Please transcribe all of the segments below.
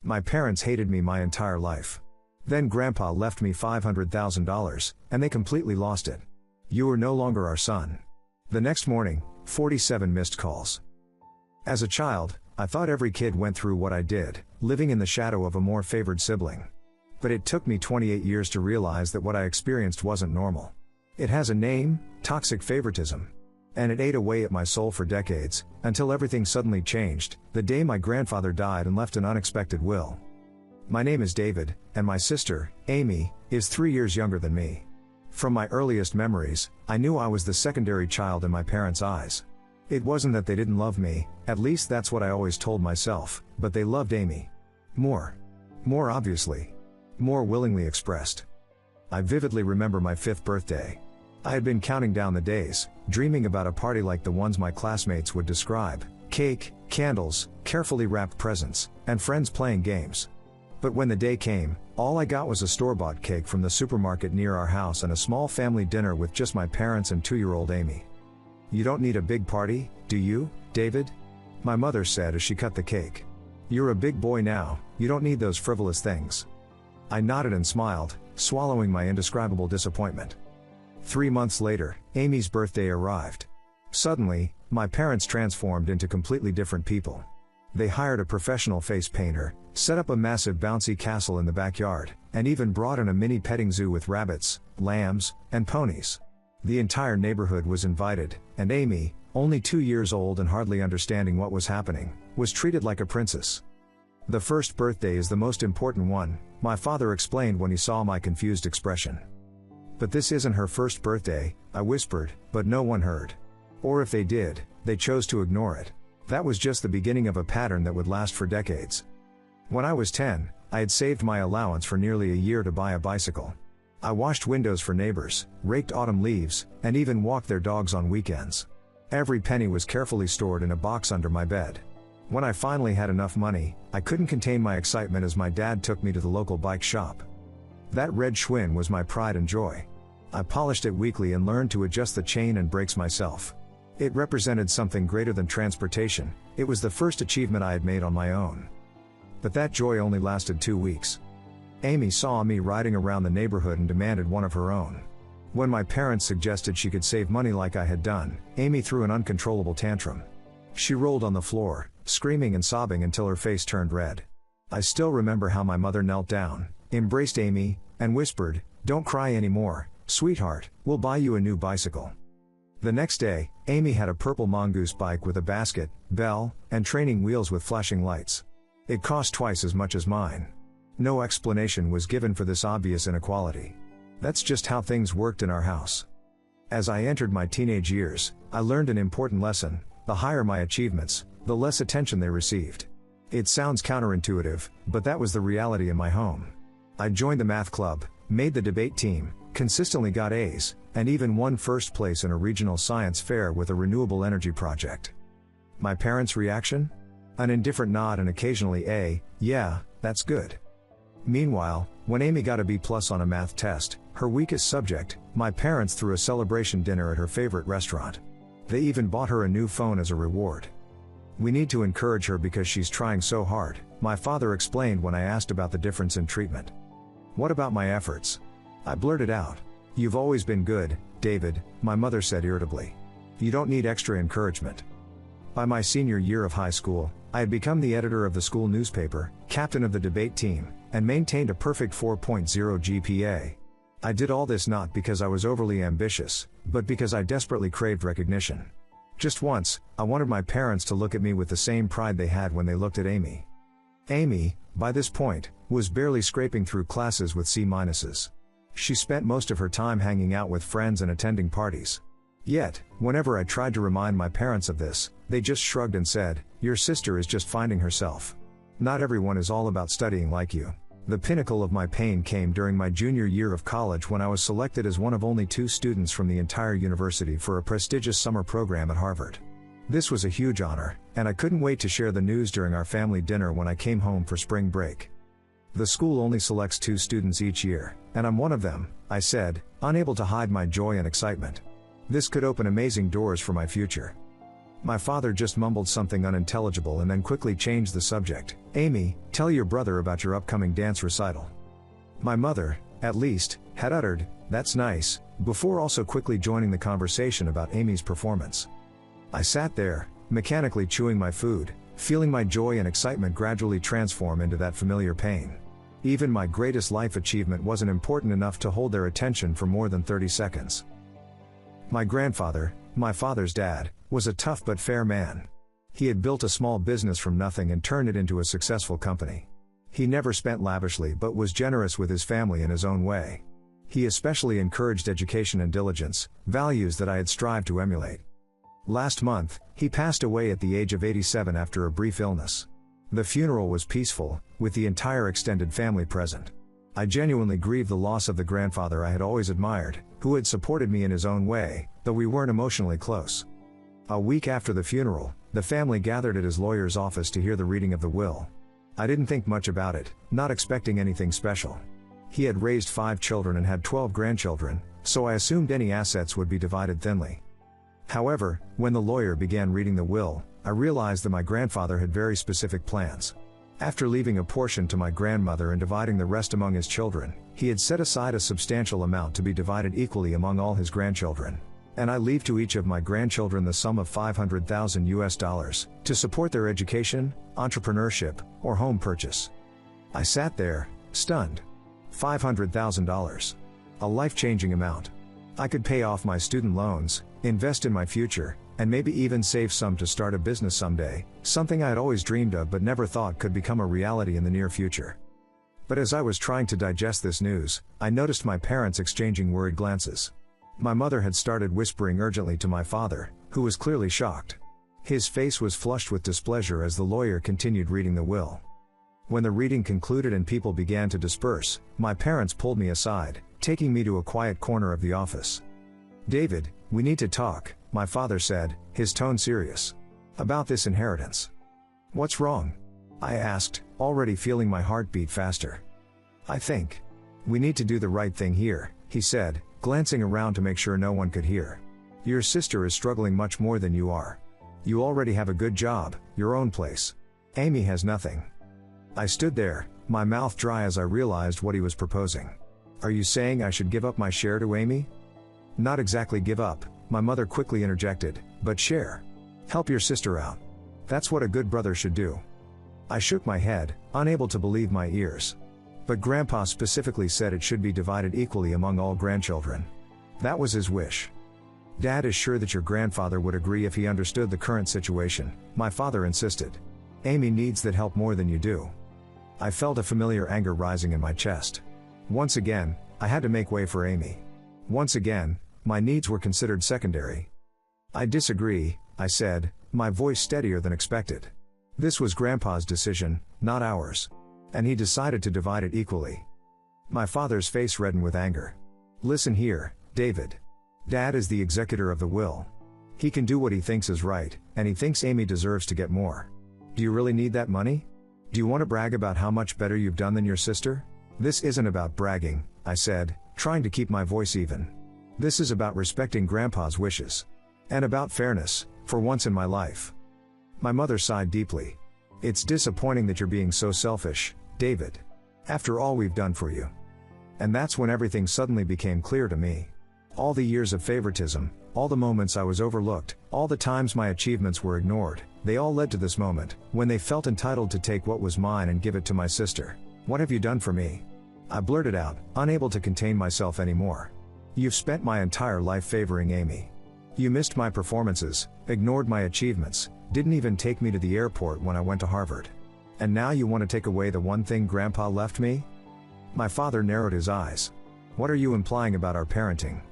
My parents hated me my entire life. Then Grandpa left me $500,000, and they completely lost it. You are no longer our son. The next morning, 47 missed calls. As a child, I thought every kid went through what I did, living in the shadow of a more favored sibling. But it took me 28 years to realize that what I experienced wasn't normal. It has a name, toxic favoritism. And it ate away at my soul for decades, until everything suddenly changed, the day my grandfather died and left an unexpected will. My name is David, and my sister, Amy, is 3 years younger than me. From my earliest memories, I knew I was the secondary child in my parents' eyes. It wasn't that they didn't love me, at least that's what I always told myself, but they loved Amy. More. More obviously. More willingly expressed. I vividly remember my 5th birthday. I had been counting down the days, dreaming about a party like the ones my classmates would describe: cake, candles, carefully wrapped presents, and friends playing games. But when the day came, all I got was a store-bought cake from the supermarket near our house and a small family dinner with just my parents and 2-year-old Amy. "You don't need a big party, do you, David?" my mother said as she cut the cake. "You're a big boy now, you don't need those frivolous things." I nodded and smiled, swallowing my indescribable disappointment. 3 months later, Amy's birthday arrived. Suddenly, my parents transformed into completely different people. They hired a professional face painter, set up a massive bouncy castle in the backyard, and even brought in a mini petting zoo with rabbits, lambs, and ponies. The entire neighborhood was invited, and Amy, only 2 years old and hardly understanding what was happening, was treated like a princess. "The first birthday is the most important one," my father explained when he saw my confused expression. "But this isn't her first birthday," I whispered, but no one heard. Or if they did, they chose to ignore it. That was just the beginning of a pattern that would last for decades. When I was 10, I had saved my allowance for nearly a year to buy a bicycle. I washed windows for neighbors, raked autumn leaves, and even walked their dogs on weekends. Every penny was carefully stored in a box under my bed. When I finally had enough money, I couldn't contain my excitement as my dad took me to the local bike shop. That red Schwinn was my pride and joy. I polished it weekly and learned to adjust the chain and brakes myself. It represented something greater than transportation. It was the first achievement I had made on my own. But that joy only lasted 2 weeks. Amy saw me riding around the neighborhood and demanded one of her own. When my parents suggested she could save money like I had done, Amy threw an uncontrollable tantrum. She rolled on the floor, screaming and sobbing until her face turned red. I still remember how my mother knelt down, embraced Amy, and whispered, "Don't cry anymore, sweetheart, we'll buy you a new bicycle." The next day, Amy had a purple mongoose bike with a basket, bell, and training wheels with flashing lights. It cost twice as much as mine. No explanation was given for this obvious inequality. That's just how things worked in our house. As I entered my teenage years, I learned an important lesson: the higher my achievements, the less attention they received. It sounds counterintuitive, but that was the reality in my home. I joined the math club, made the debate team, consistently got A's, and even won first place in a regional science fair with a renewable energy project. My parents' reaction? An indifferent nod and occasionally a, "Yeah, that's good." Meanwhile, when Amy got a B+ on a math test, her weakest subject, my parents threw a celebration dinner at her favorite restaurant. They even bought her a new phone as a reward. "We need to encourage her because she's trying so hard," my father explained when I asked about the difference in treatment. "What about my efforts?" I blurted out. "You've always been good, David," my mother said irritably. "You don't need extra encouragement." By my senior year of high school, I had become the editor of the school newspaper, captain of the debate team, and maintained a perfect 4.0 GPA. I did all this not because I was overly ambitious, but because I desperately craved recognition. Just once, I wanted my parents to look at me with the same pride they had when they looked at Amy. Amy, by this point, was barely scraping through classes with C-minuses. She spent most of her time hanging out with friends and attending parties. Yet, whenever I tried to remind my parents of this, they just shrugged and said, "Your sister is just finding herself. Not everyone is all about studying like you." The pinnacle of my pain came during my junior year of college when I was selected as one of only 2 students from the entire university for a prestigious summer program at Harvard. This was a huge honor, and I couldn't wait to share the news during our family dinner when I came home for spring break. "The school only selects 2 students each year, and I'm one of them," I said, unable to hide my joy and excitement. This could open amazing doors for my future. My father just mumbled something unintelligible and then quickly changed the subject. "Amy, tell your brother about your upcoming dance recital." My mother, at least, had uttered, "That's nice," before also quickly joining the conversation about Amy's performance. I sat there, mechanically chewing my food, feeling my joy and excitement gradually transform into that familiar pain. Even my greatest life achievement wasn't important enough to hold their attention for more than 30 seconds. My grandfather, my father's dad, was a tough but fair man. He had built a small business from nothing and turned it into a successful company. He never spent lavishly but was generous with his family in his own way. He especially encouraged education and diligence, values that I had strived to emulate. Last month, he passed away at the age of 87 after a brief illness. The funeral was peaceful, with the entire extended family present. I genuinely grieved the loss of the grandfather I had always admired, who had supported me in his own way, though we weren't emotionally close. A week after the funeral, the family gathered at his lawyer's office to hear the reading of the will. I didn't think much about it, not expecting anything special. He had raised 5 children and had 12 grandchildren, so I assumed any assets would be divided thinly. However, when the lawyer began reading the will, I realized that my grandfather had very specific plans. After leaving a portion to my grandmother and dividing the rest among his children, he had set aside a substantial amount to be divided equally among all his grandchildren. And I leave to each of my grandchildren the sum of $500,000 to support their education, entrepreneurship, or home purchase. I sat there, stunned. $500,000. A life-changing amount. I could pay off my student loans, invest in my future, and maybe even save some to start a business someday, something I had always dreamed of but never thought could become a reality in the near future. But as I was trying to digest this news, I noticed my parents exchanging worried glances. My mother had started whispering urgently to my father, who was clearly shocked. His face was flushed with displeasure as the lawyer continued reading the will. When the reading concluded and people began to disperse, my parents pulled me aside, taking me to a quiet corner of the office. "David, we need to talk," my father said, his tone serious. "About this inheritance." "What's wrong?" I asked, already feeling my heart beat faster. "I think we need to do the right thing here," he said, glancing around to make sure no one could hear. "Your sister is struggling much more than you are. You already have a good job, your own place. Amy has nothing." I stood there, my mouth dry as I realized what he was proposing. "Are you saying I should give up my share to Amy?" "Not exactly give up," my mother quickly interjected, "but share. Help your sister out. That's what a good brother should do." I shook my head, unable to believe my ears. "But Grandpa specifically said it should be divided equally among all grandchildren. That was his wish." "Dad is sure that your grandfather would agree if he understood the current situation," my father insisted. "Amy needs that help more than you do." I felt a familiar anger rising in my chest. Once again, I had to make way for Amy. Once again, my needs were considered secondary. "I disagree," I said, my voice steadier than expected. "This was Grandpa's decision, not ours. And he decided to divide it equally." My father's face reddened with anger. "Listen here, David. Dad is the executor of the will. He can do what he thinks is right, and he thinks Amy deserves to get more. Do you really need that money? Do you want to brag about how much better you've done than your sister?" "This isn't about bragging," I said, trying to keep my voice even. "This is about respecting Grandpa's wishes. And about fairness, for once in my life." My mother sighed deeply. "It's disappointing that you're being so selfish, David. After all we've done for you." And that's when everything suddenly became clear to me. All the years of favoritism, all the moments I was overlooked, all the times my achievements were ignored, they all led to this moment, when they felt entitled to take what was mine and give it to my sister. "What have you done for me?" I blurted out, unable to contain myself anymore. "You've spent my entire life favoring Amy. You missed my performances, ignored my achievements, didn't even take me to the airport when I went to Harvard. And now you want to take away the one thing Grandpa left me?" My father narrowed his eyes. "What are you implying about our parenting?"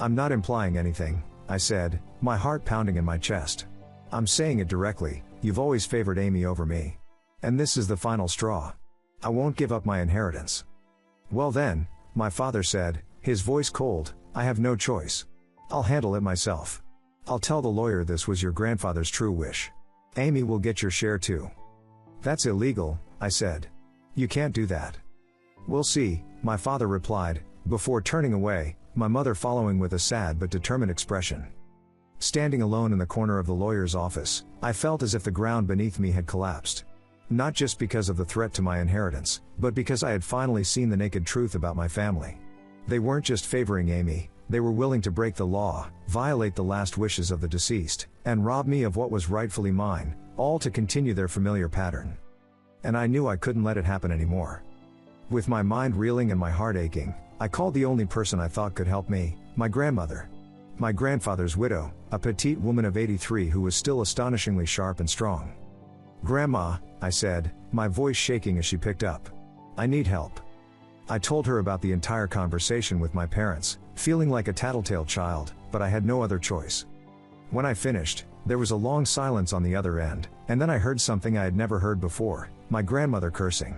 "I'm not implying anything," I said, my heart pounding in my chest. "I'm saying it directly, you've always favored Amy over me. And this is the final straw. I won't give up my inheritance." "Well then," my father said, his voice cold, "I have no choice. I'll handle it myself. I'll tell the lawyer this was your grandfather's true wish. Amy will get your share too." "That's illegal," I said. "You can't do that." "We'll see," my father replied, before turning away, my mother following with a sad but determined expression. standing alone in the corner of the lawyer's office, I felt as if the ground beneath me had collapsed. Not just because of the threat to my inheritance, but because I had finally seen the naked truth about my family. They weren't just favoring Amy, they were willing to break the law, violate the last wishes of the deceased, and rob me of what was rightfully mine, all to continue their familiar pattern. And I knew I couldn't let it happen anymore. With my mind reeling and my heart aching, I called the only person I thought could help me, my grandmother. My grandfather's widow, a petite woman of 83 who was still astonishingly sharp and strong. "Grandma," I said, my voice shaking as she picked up. "I need help." I told her about the entire conversation with my parents, feeling like a tattletale child, but I had no other choice. When I finished, there was a long silence on the other end, and then I heard something I had never heard before, my grandmother cursing.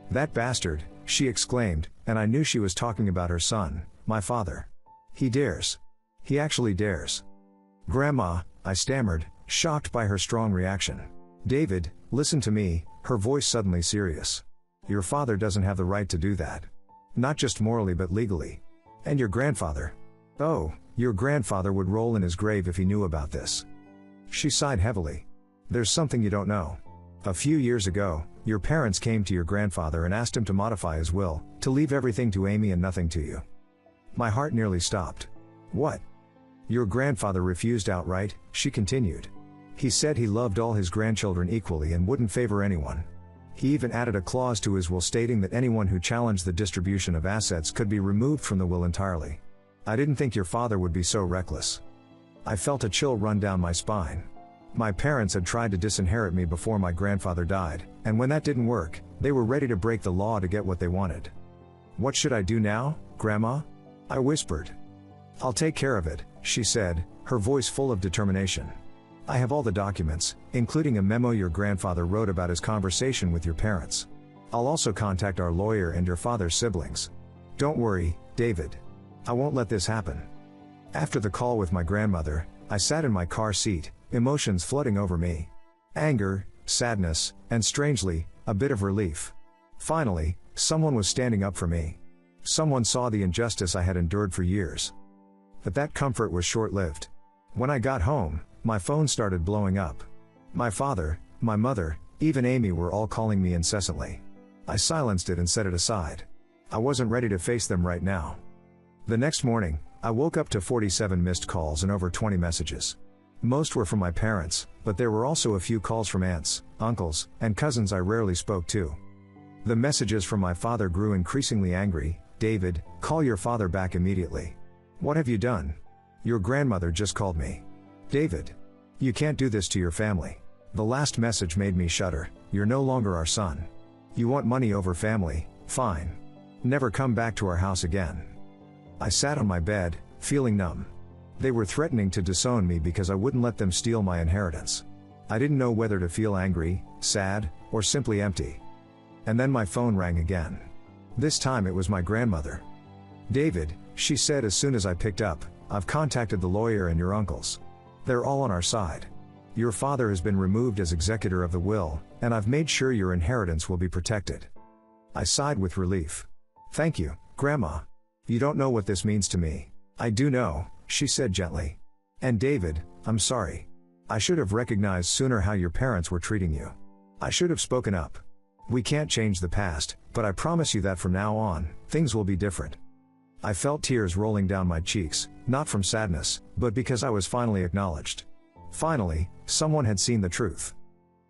"That bastard," she exclaimed, and I knew she was talking about her son, my father. "He dares. He actually dares." "Grandma," I stammered, shocked by her strong reaction. "David, listen to me," her voice suddenly serious. "Your father doesn't have the right to do that. Not just morally but legally. And your grandfather. Oh, your grandfather would roll in his grave if he knew about this." She sighed heavily. "There's something you don't know. A few years ago, your parents came to your grandfather and asked him to modify his will, to leave everything to Amy and nothing to you." My heart nearly stopped. "What?" "Your grandfather refused outright," she continued. "He said he loved all his grandchildren equally and wouldn't favor anyone. He even added a clause to his will stating that anyone who challenged the distribution of assets could be removed from the will entirely. I didn't think your father would be so reckless." I felt a chill run down my spine. My parents had tried to disinherit me before my grandfather died, and when that didn't work, they were ready to break the law to get what they wanted. "What should I do now, Grandma?" I whispered. "I'll take care of it," she said, her voice full of determination. "I have all the documents, including a memo your grandfather wrote about his conversation with your parents. I'll also contact our lawyer and your father's siblings. Don't worry, David. I won't let this happen." After the call with my grandmother, I sat in my car seat, emotions flooding over me. Anger, sadness, and strangely, a bit of relief. Finally, someone was standing up for me. Someone saw the injustice I had endured for years. But that comfort was short-lived. When I got home, my phone started blowing up. My father, my mother, even Amy were all calling me incessantly. I silenced it and set it aside. I wasn't ready to face them right now. The next morning, I woke up to 47 missed calls and over 20 messages. Most were from my parents, but there were also a few calls from aunts, uncles, and cousins I rarely spoke to. The messages from my father grew increasingly angry. "David, call your father back immediately. What have you done? Your grandmother just called me. David, you can't do this to your family." The last message made me shudder. "You're no longer our son. You want money over family, fine. Never come back to our house again." I sat on my bed, feeling numb. They were threatening to disown me because I wouldn't let them steal my inheritance. I didn't know whether to feel angry, sad, or simply empty. And then my phone rang again. This time it was my grandmother. "David," she said as soon as I picked up, "I've contacted the lawyer and your uncles. They're all on our side. Your father has been removed as executor of the will, and I've made sure your inheritance will be protected." I sighed with relief. "Thank you, Grandma. You don't know what this means to me." "I do know," she said gently. "And David, I'm sorry. I should have recognized sooner how your parents were treating you. I should have spoken up. We can't change the past, but I promise you that from now on, things will be different." I felt tears rolling down my cheeks, not from sadness, but because I was finally acknowledged. Finally, someone had seen the truth.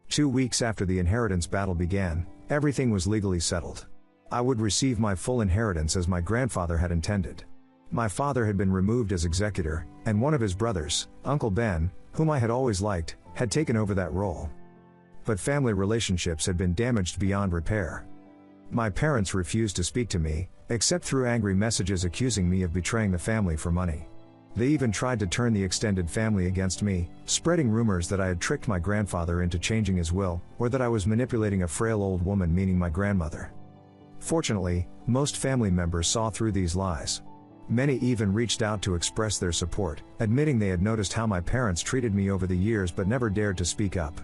2 weeks after the inheritance battle began, everything was legally settled. I would receive my full inheritance as my grandfather had intended. My father had been removed as executor, and one of his brothers, Uncle Ben, whom I had always liked, had taken over that role. But family relationships had been damaged beyond repair. My parents refused to speak to me, except through angry messages accusing me of betraying the family for money. They even tried to turn the extended family against me, spreading rumors that I had tricked my grandfather into changing his will, or that I was manipulating a frail old woman, meaning my grandmother. Fortunately, most family members saw through these lies. Many even reached out to express their support, admitting they had noticed how my parents treated me over the years but never dared to speak up.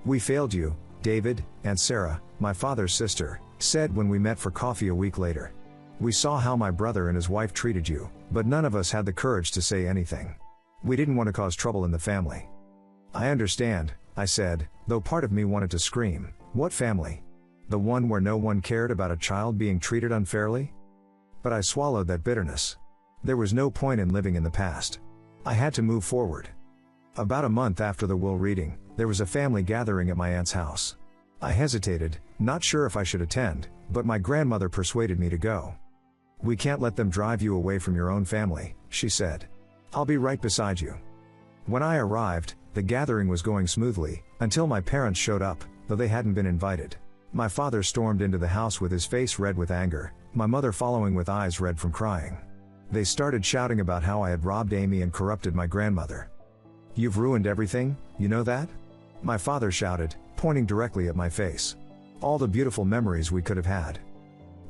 "We failed you, David," Aunt Sarah, my father's sister, said when we met for coffee a week later. "We saw how my brother and his wife treated you, but none of us had the courage to say anything. We didn't want to cause trouble in the family. I understand, I said, though part of me wanted to scream, what family? The one where no one cared about a child being treated unfairly? But I swallowed that bitterness. There was no point in living in the past. I had to move forward. About a month after the will reading, there was a family gathering at my aunt's house. I hesitated, not sure if I should attend, but my grandmother persuaded me to go. We can't let them drive you away from your own family, she said. I'll be right beside you. When I arrived, the gathering was going smoothly, until my parents showed up, though they hadn't been invited. My father stormed into the house with his face red with anger, my mother following with eyes red from crying. They started shouting about how I had robbed Amy and corrupted my grandmother. You've ruined everything, you know that? My father shouted, pointing directly at my face. All the beautiful memories we could have had.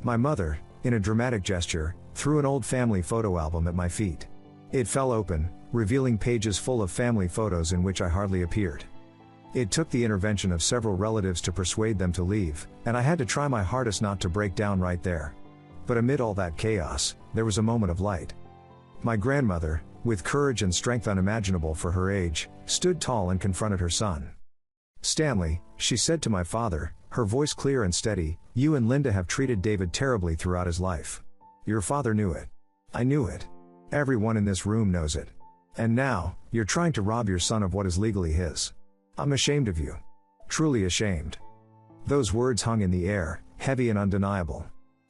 My mother, in a dramatic gesture, threw an old family photo album at my feet. It fell open, revealing pages full of family photos in which I hardly appeared. It took the intervention of several relatives to persuade them to leave, and I had to try my hardest not to break down right there. But amid all that chaos, there was a moment of light. My grandmother, with courage and strength unimaginable for her age, stood tall and confronted her son. Stanley, she said to my father, her voice clear and steady, you and Linda have treated David terribly throughout his life. Your father knew it. I knew it. Everyone in this room knows it. And now, you're trying to rob your son of what is legally his. I'm ashamed of you. Truly ashamed. Those words hung in the air, heavy and undeniable.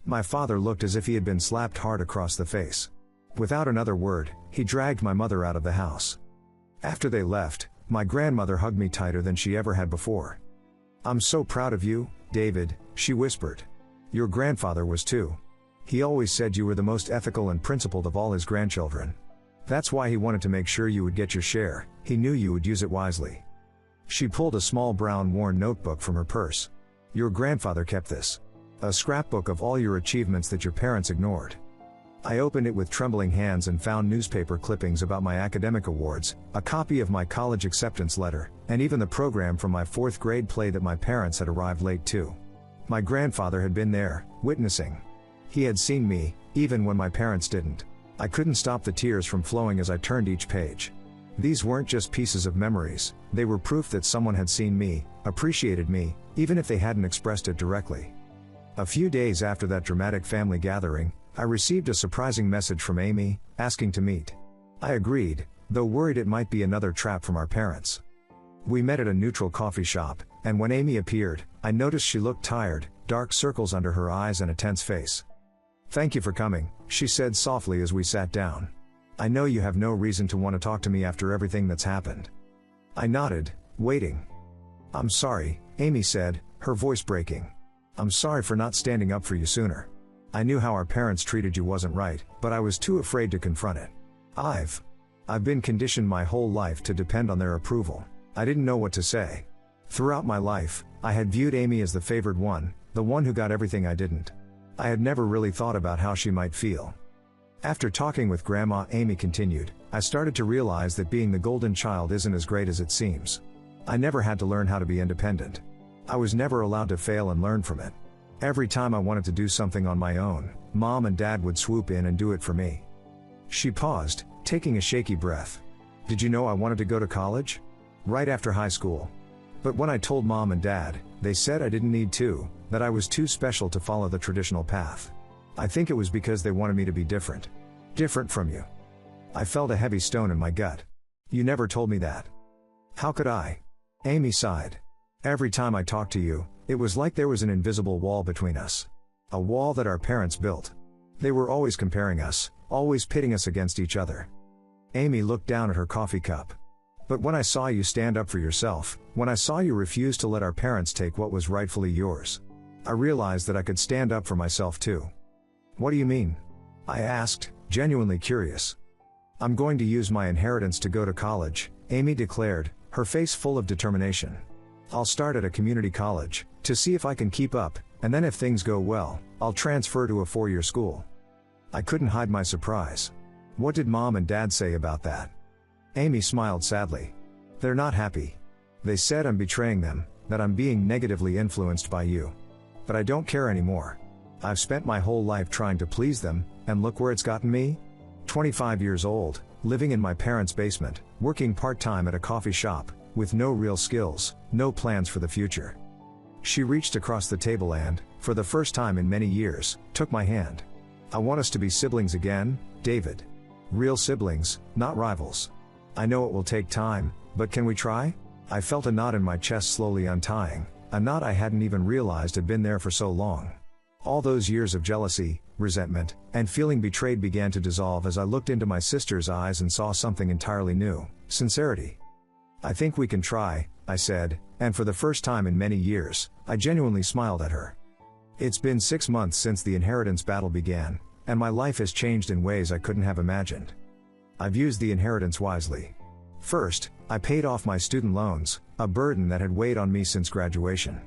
My father looked as if he had been slapped hard across the face. Without another word, he dragged my mother out of the house. After they left, my grandmother hugged me tighter than she ever had before. I'm so proud of you, David, she whispered. Your grandfather was too. He always said you were the most ethical and principled of all his grandchildren. That's why he wanted to make sure you would get your share, he knew you would use it wisely. She pulled a small brown worn notebook from her purse. Your grandfather kept this. A scrapbook of all your achievements that your parents ignored. I opened it with trembling hands and found newspaper clippings about my academic awards, a copy of my college acceptance letter, and even the program from my 4th grade play that my parents had arrived late to. My grandfather had been there, witnessing. He had seen me, even when my parents didn't. I couldn't stop the tears from flowing as I turned each page. These weren't just pieces of memories, they were proof that someone had seen me, appreciated me, even if they hadn't expressed it directly. A few days after that dramatic family gathering, I received a surprising message from Amy, asking to meet. I agreed, though worried it might be another trap from our parents. We met at a neutral coffee shop, and when Amy appeared, I noticed she looked tired, dark circles under her eyes and a tense face. Thank you for coming, she said softly as we sat down. I know you have no reason to want to talk to me after everything that's happened. I nodded, waiting. I'm sorry, Amy said, her voice breaking. I'm sorry for not standing up for you sooner. I knew how our parents treated you wasn't right, but I was too afraid to confront it. I've been conditioned my whole life to depend on their approval. I didn't know what to say. Throughout my life, I had viewed Amy as the favored one, the one who got everything I didn't. I had never really thought about how she might feel. After talking with Grandma, Amy continued, I started to realize that being the golden child isn't as great as it seems. I never had to learn how to be independent. I was never allowed to fail and learn from it. Every time I wanted to do something on my own, Mom and Dad would swoop in and do it for me. She paused, taking a shaky breath. Did you know I wanted to go to college? Right after high school. But when I told Mom and Dad, they said I didn't need to, that I was too special to follow the traditional path. I think it was because they wanted me to be different. Different from you. I felt a heavy stone in my gut. You never told me that. How could I? Amy sighed. Every time I talked to you, it was like there was an invisible wall between us. A wall that our parents built. They were always comparing us, always pitting us against each other. Amy looked down at her coffee cup. But when I saw you stand up for yourself, when I saw you refuse to let our parents take what was rightfully yours, I realized that I could stand up for myself too. What do you mean? I asked, genuinely curious. I'm going to use my inheritance to go to college, Amy declared, her face full of determination. I'll start at a community college, to see if I can keep up, and then if things go well, I'll transfer to a 4-year school. I couldn't hide my surprise. What did Mom and Dad say about that? Amy smiled sadly. They're not happy. They said I'm betraying them, that I'm being negatively influenced by you. But I don't care anymore. I've spent my whole life trying to please them, and look where it's gotten me. 25 years old, living in my parents' basement, working part-time at a coffee shop, with no real skills, no plans for the future. She reached across the table and, for the first time in many years, took my hand. I want us to be siblings again, David. Real siblings, not rivals. I know it will take time, but can we try? I felt a knot in my chest slowly untying, a knot I hadn't even realized had been there for so long. All those years of jealousy, resentment, and feeling betrayed began to dissolve as I looked into my sister's eyes and saw something entirely new: sincerity. I think we can try, I said, and for the first time in many years, I genuinely smiled at her. It's been 6 months since the inheritance battle began, and my life has changed in ways I couldn't have imagined. I've used the inheritance wisely. First, I paid off my student loans, a burden that had weighed on me since graduation.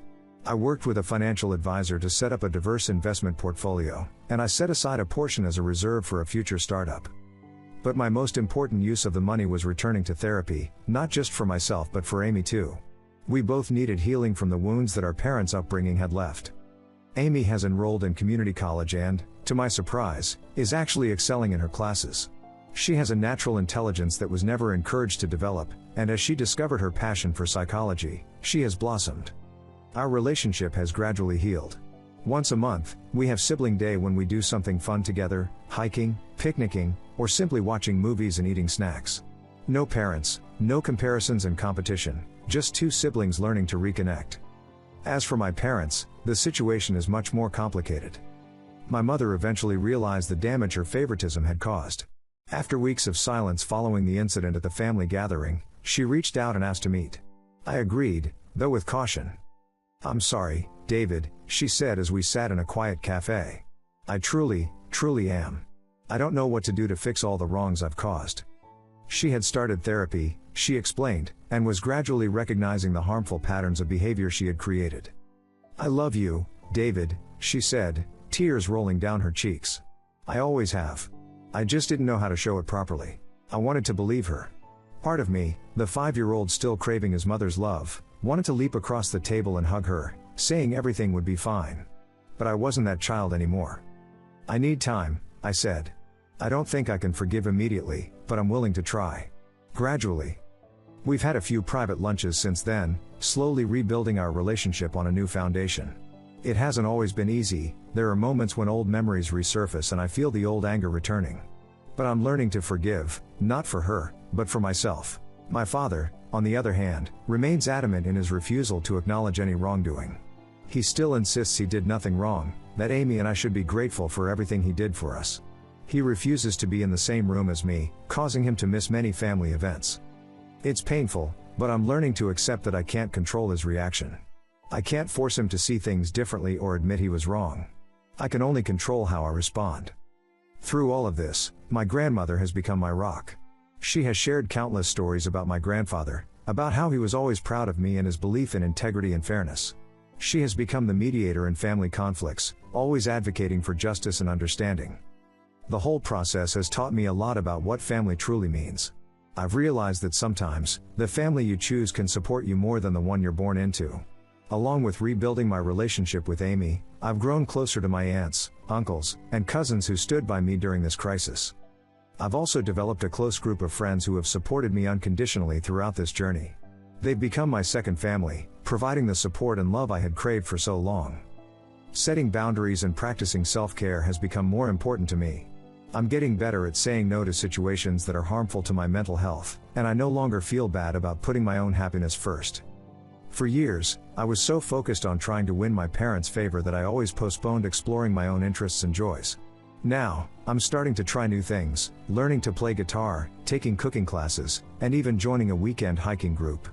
I worked with a financial advisor to set up a diverse investment portfolio, and I set aside a portion as a reserve for a future startup. But my most important use of the money was returning to therapy, not just for myself but for Amy too. We both needed healing from the wounds that our parents' upbringing had left. Amy has enrolled in community college and, to my surprise, is actually excelling in her classes. She has a natural intelligence that was never encouraged to develop, and as she discovered her passion for psychology, she has blossomed. Our relationship has gradually healed. Once a month, we have sibling day when we do something fun together, hiking, picnicking, or simply watching movies and eating snacks. No parents, no comparisons and competition, just two siblings learning to reconnect. As for my parents, the situation is much more complicated. My mother eventually realized the damage her favoritism had caused. After weeks of silence following the incident at the family gathering, she reached out and asked to meet. I agreed, though with caution. "I'm sorry, David," she said as we sat in a quiet cafe. "I truly am. I don't know what to do to fix all the wrongs I've caused." She had started therapy, she explained, and was gradually recognizing the harmful patterns of behavior she had created. "I love you, David," she said, tears rolling down her cheeks. "I always have. I just didn't know how to show it properly. I wanted to believe her." Part of me, the 5-year-old still craving his mother's love, wanted to leap across the table and hug her, saying everything would be fine. But I wasn't that child anymore. "I need time," I said. "I don't think I can forgive immediately, but I'm willing to try. Gradually." We've had a few private lunches since then, slowly rebuilding our relationship on a new foundation. It hasn't always been easy. There are moments when old memories resurface and I feel the old anger returning. But I'm learning to forgive, not for her, but for myself. My father, on the other hand, remains adamant in his refusal to acknowledge any wrongdoing. He still insists he did nothing wrong, that Amy and I should be grateful for everything he did for us. He refuses to be in the same room as me, causing him to miss many family events. It's painful, but I'm learning to accept that I can't control his reaction. I can't force him to see things differently or admit he was wrong. I can only control how I respond. Through all of this, my grandmother has become my rock. She has shared countless stories about my grandfather, about how he was always proud of me and his belief in integrity and fairness. She has become the mediator in family conflicts, always advocating for justice and understanding. The whole process has taught me a lot about what family truly means. I've realized that sometimes, the family you choose can support you more than the one you're born into. Along with rebuilding my relationship with Amy, I've grown closer to my aunts, uncles, and cousins who stood by me during this crisis. I've also developed a close group of friends who have supported me unconditionally throughout this journey. They've become my second family, providing the support and love I had craved for so long. Setting boundaries and practicing self-care has become more important to me. I'm getting better at saying no to situations that are harmful to my mental health, and I no longer feel bad about putting my own happiness first. For years, I was so focused on trying to win my parents' favor that I always postponed exploring my own interests and joys. Now, I'm starting to try new things, learning to play guitar, taking cooking classes, and even joining a weekend hiking group.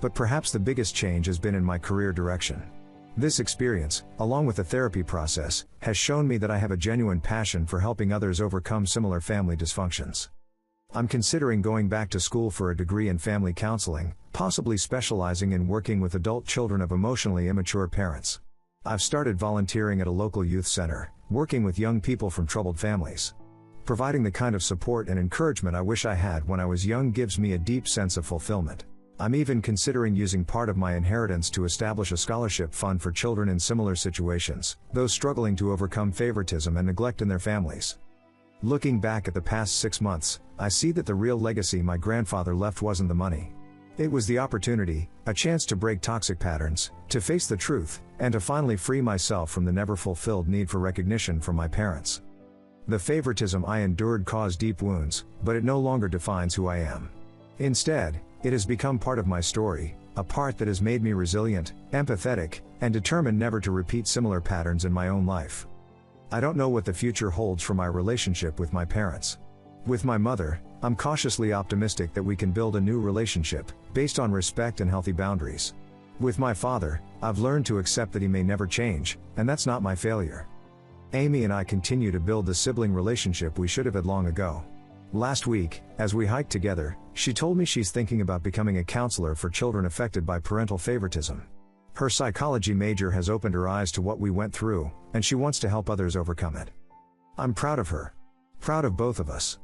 But perhaps the biggest change has been in my career direction. This experience, along with the therapy process, has shown me that I have a genuine passion for helping others overcome similar family dysfunctions. I'm considering going back to school for a degree in family counseling, possibly specializing in working with adult children of emotionally immature parents. I've started volunteering at a local youth center, working with young people from troubled families. Providing the kind of support and encouragement I wish I had when I was young gives me a deep sense of fulfillment. I'm even considering using part of my inheritance to establish a scholarship fund for children in similar situations, those struggling to overcome favoritism and neglect in their families. Looking back at the past 6 months, I see that the real legacy my grandfather left wasn't the money. It was the opportunity, a chance to break toxic patterns, to face the truth, and to finally free myself from the never-fulfilled need for recognition from my parents. The favoritism I endured caused deep wounds, but it no longer defines who I am. Instead, it has become part of my story, a part that has made me resilient, empathetic, and determined never to repeat similar patterns in my own life. I don't know what the future holds for my relationship with my parents. With my mother, I'm cautiously optimistic that we can build a new relationship, based on respect and healthy boundaries. With my father, I've learned to accept that he may never change, and that's not my failure. Amy and I continue to build the sibling relationship we should have had long ago. Last week, as we hiked together, she told me she's thinking about becoming a counselor for children affected by parental favoritism. Her psychology major has opened her eyes to what we went through, and she wants to help others overcome it. I'm proud of her. Proud of both of us.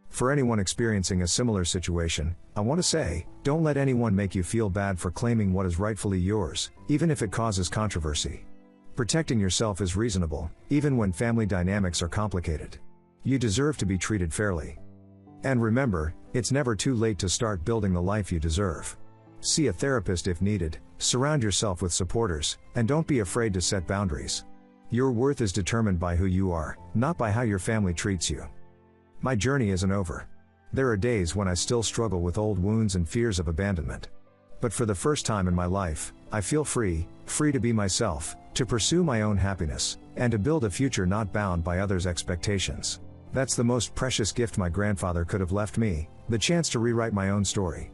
For anyone experiencing a similar situation, I want to say, don't let anyone make you feel bad for claiming what is rightfully yours, even if it causes controversy. Protecting yourself is reasonable, even when family dynamics are complicated. You deserve to be treated fairly. And remember, it's never too late to start building the life you deserve. See a therapist if needed, surround yourself with supporters, and don't be afraid to set boundaries. Your worth is determined by who you are, not by how your family treats you. My journey isn't over. There are days when I still struggle with old wounds and fears of abandonment. But for the first time in my life, I feel free to be myself, to pursue my own happiness, and to build a future not bound by others' expectations. That's the most precious gift my grandfather could have left me, the chance to rewrite my own story.